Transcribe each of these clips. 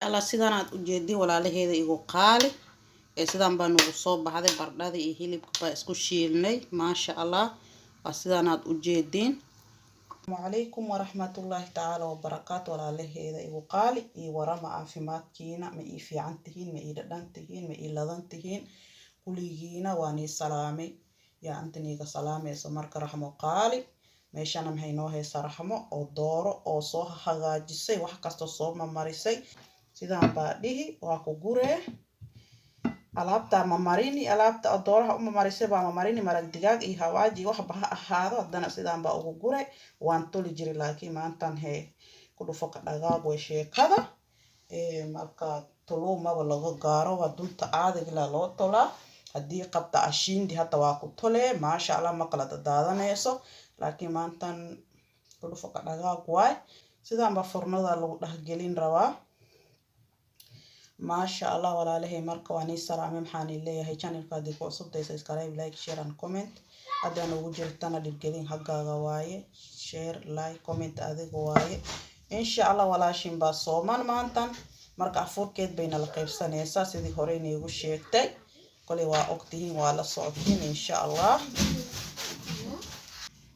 Allah sidaan aad u jeedin walaalaheeda igu qaali sidaan baan ugu soo baxday bardhada iyo hilibka baa isku shiilnay maasha Allah sidaan aad u jeedin. Assalamu alaykum warahmatullahi ta'ala wabarakaatuh walaalaheeda igu qaali iyo warama caafimaadkiina ma ii fiican tihiin ma ii dhadhan tihiin ma ii ladan tihiin kuligiina waan ii salaamay yaa antaniga salaamayso marka raxmo qaali meeshana maxay noo haysaa raxmo oo dooro oo soo hagaajisay wax kasta soo marisay sidaan baa dhihi waa ku guree alaabta mamarini alaabta dooraha uma marisay baa mamarini maraq digaag iyo hawaaji wax baha ahaado hadana sidaan baa ugu gure waan toli jiray laakiin maantan ku dhufo ka dhagaag way sheekada marka toloma laga gaaro waa dunta aadiga la loo tolaa hadii qabta ashindi hata waa ku tole maasha Allah ma kala daadanayso laakiin maantan ku dhufo ka dhagaag way sidaan baa furnada lagu dhaxgelin rabaa maasha Allah walaalahay marka waan ii salaamay maxaan leeyahay channelka hadii ku cusub tahay subscribe like share and comment hadana ugu jirtana dhiggelin haggaaga waaye share like comment adiga waaye insha Allah walaashin baa sooman maantan marka afurkeed bayna la qaybsanaysaa sidii hore igu sheegtay kale waa ogtihiin waa la socotiin insha Allah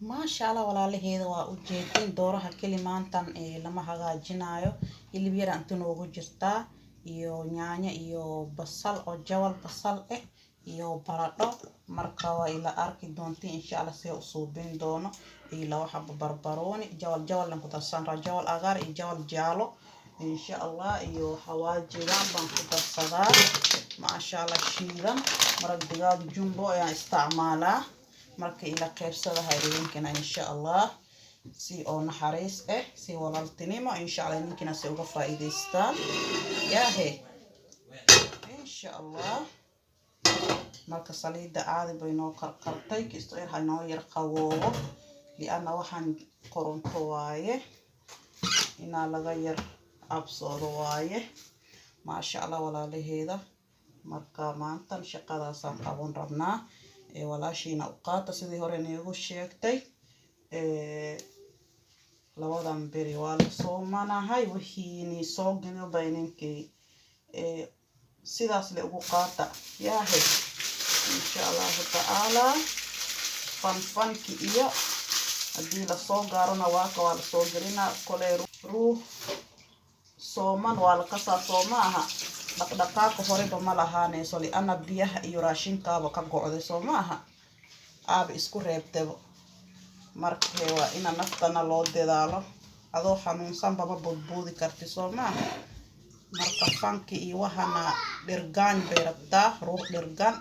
maasha Allah walaalaheeda waa u jeedin dooraha kali maantan lama hagaajinayo hilib yar inta noogu jirtaa iyo nyaanya iyo basal oo jawal basal iyo baradho marka waa ila arki doontiin insha Allah si u suubin doono ila waxa barbarooni jawal lan ku darsan jawal agar iyo jawal jaalo insha Allah iyo hawaajiga baan ku darsadaa maasha Allah shiidan maraq digaag jumbo ayaan isticmaalaa marka ila qaybsada hayrinkana insha Allah si oo naxariis si walaaltinimo insha Allah ninkina si uga faa'iideystaan yaahe insha Allah marka saliida aadi bay noo karkartay kisto inoo yar qaboobo liana waxaan koronto waaye ina laga yar absoodo waaye maasha Allah walaalaheeda marka maanta shaqadaasaan qaban rabnaa walaashiina u qaata sidii hore igu sheegtay labadan beri waa la soomanahay wixii soo geliyo bayninkii sidaas la ugu qaata yaahe insha Allah ta'ala fanki iyo hadii la soo gaarona waa la soo gelina kole ruux sooman waa la kasaa soomaaha dhaqdhaqaaqa horeba ma lahaanayso liana biyaha iyo raashinkaaba ka go'day soomaaha aaba isku reebtaba marka waa ina naftana loo dadaalo adoo xanuunsan baba bodboodi karti soomaaha marka fanki iyo waxana dhirgaan bay rabtaa ruux dhirgaan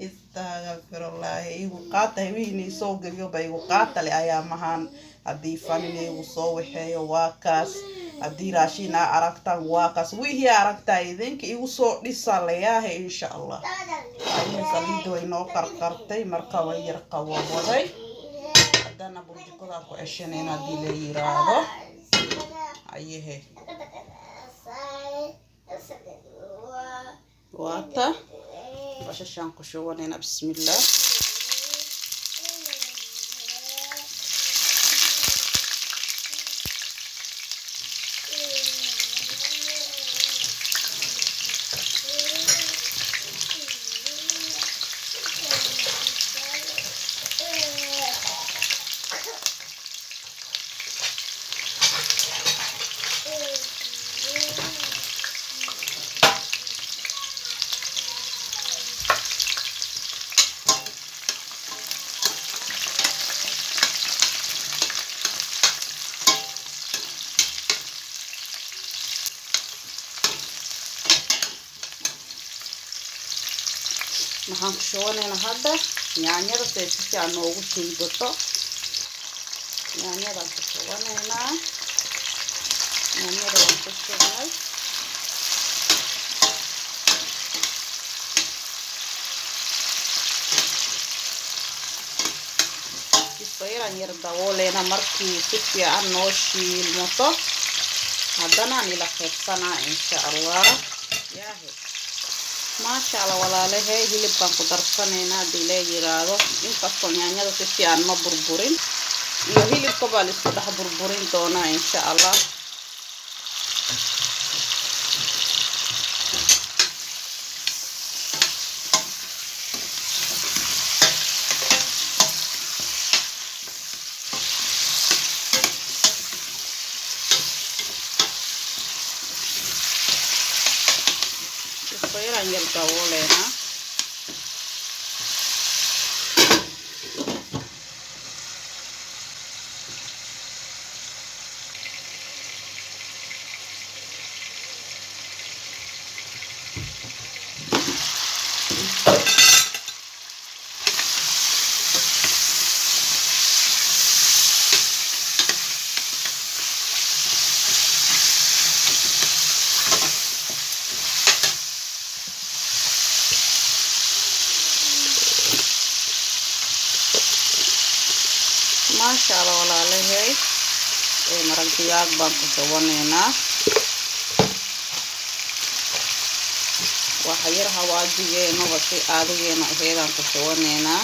istagfirullah igu qaata wiini soo geliyo bay igu qaata le ayaa mahan hadii fanine igu soo waxeeyo waa kaas hadii raashin aragtaan waa kaas wixii aragtaa idinka igu soo dhisa leeyahay insha Allah ayay saliido inoo karkartay marka way yar qabooday hadana burjikada ku ceshanayna hadii la yiraahdo ayahe waata bashashan ku shubanayna bismillah maxaan ku shubanayna hadda nyaanyada si fiican noogu shiidato nyaanyada ku shubanayna nyaanyada waan ku shubnay isbayran yar daboolena markii si fiican noo shiilmato haddana nila qaybsanaa insha Allah yaahe maasha Allah walaalahay hilibkan ku darsanayna hadii la yiraahdo inkastoo nyaanyada si fiican ma burburin iyo hilibka baa la isku dhex burburin doonaa insha Allah yaraan yar dabooleynaa. ما شاء الله ولا عليه مرق دجاج بان كسوانينا وحير حواجينا وشي عادينا هيدان كسوانينا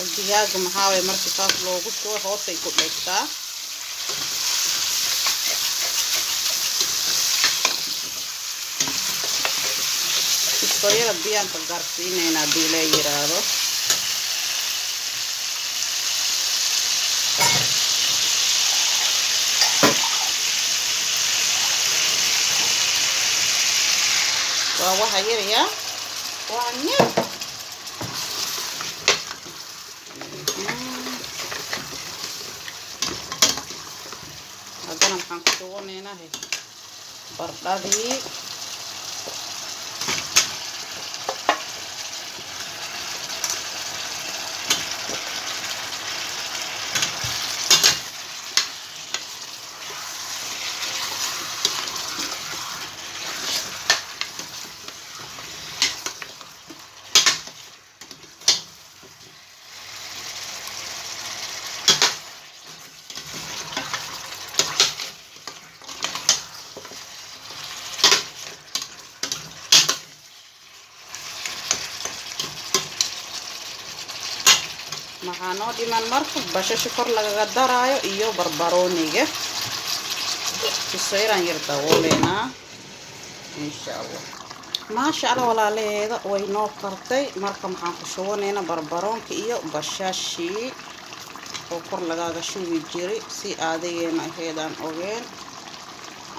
الدجاج محاوي مركي صاص لوغو شوي هوسي كودليكتا كيستويا بيان تغارسينينا ديلا يرادو waxa yaraya waa nyar hadana waxaan ku duunaynaa bardadii maxaan oo dhiman marka basasha kor laga daraayo iyo barbarooniga kisayran yar dabooleynaa insha Allah ma sha Allah walaaleeda way noo kartay marka maxaan ku shubanaynaa barbaroonka iyo bashashi oo kor laga shubi jiray si aadayna heedaan ogeen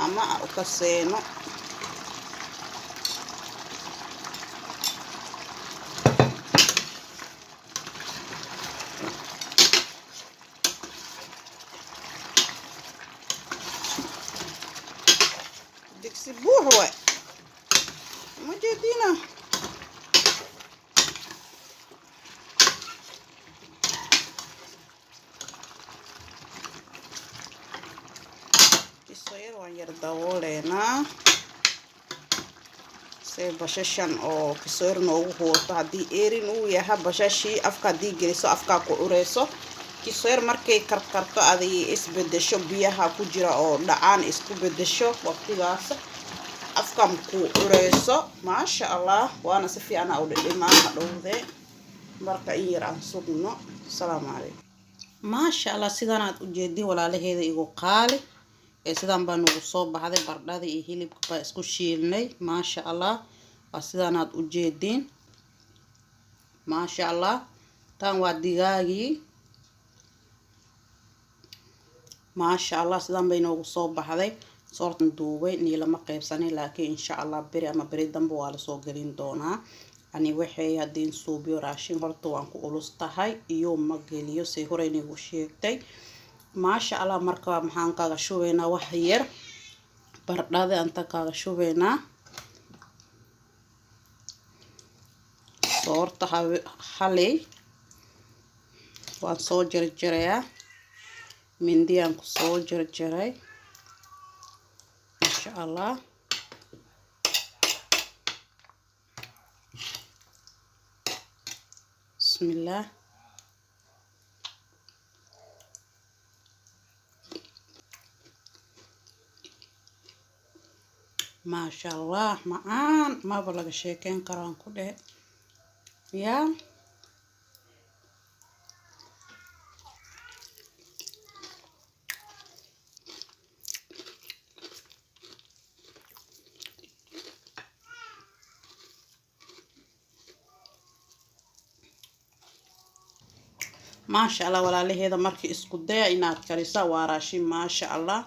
ama u kaseeno دكسي بوحوة مجدينا كيسوير وانير داولينا سي بشاشان او كيسوير نوغو هوتو هدي ايرين او ياها بشاشي افكا دي جريسو افكا كوريسو كيسوير markay karkarto aday isbedesho biyaha ku jira oo dhacaan isku bedesho waqtigaas afkam ku ureyso ma sha Allah waana si fiican u dhimaan dhowde marka in yar aan sugno salaam alaykum ma sha Allah sidaan aad u jeedin walaalaheeda igu qaali ee sidaan baan ugu soo baxday bardhada iyo hilibka ba isku shiilnay ma sha Allah waa sidaan aad u jeedin ma sha Allah tan waa digaagii ما شاء الله سلام بينه وصوب بحذي صورت ندوبي إني لما قيبسني لكن إن شاء الله بري أما بري دنبو على صوغرين دونا أني وحي هدين صوبي وراشين هرطو وانكو أولوستهاي يوم مقليو سيهوريني وشيكتي ما شاء الله مركبا محان كاغا شوبينا وحير بردادي أنتا كاغا شوبينا صورت حالي وان صو جرجريا مندي أنكو صو جرجري ما شاء الله بسم الله ما شاء الله معان ما بلغ شيكين كران كده يا ما شاء الله ولا له هذا مركي اسكو دايا inaad karisa waa raashin ma sha Allah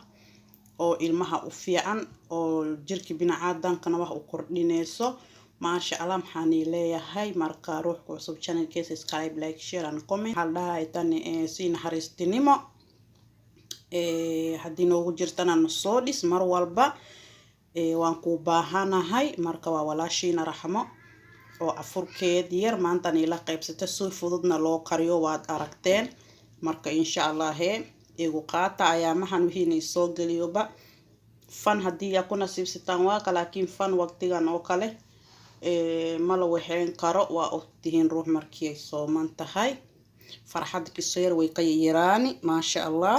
oo ilmaha u fiican oo jirka bini'aadankana wax u kordhinayso ما شاء الله محاني leeyahay marka ruux ku cusub channelkiisa subscribe like share and comment hal dhahay tan si naxariistinimo haddii noogu jirtana soo dhis mar walba waan ku baahanahay marka waa walaashiina raxmo oo afurkeed yar maanta ila qaybsata soo fududna loo kariyo waad aragteen marka insha Allah igu qaata ayaamahan wixii soo galiyoba fan haddii yaa ku nasiibsataan waa laakiin fan waqtigan oo kale ma la waxeen karo waa ogtihiin ruux markii ay sooman tahay farxad kiseer way ka yiraani ma sha Allah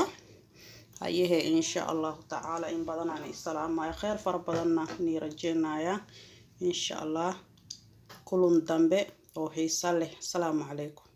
hayehe insha Allah ta'ala in badanana islaamay khair far badanna ni rajeenaya insha Allah kulun dambe oo xiisa leh. Assalamu alaykum.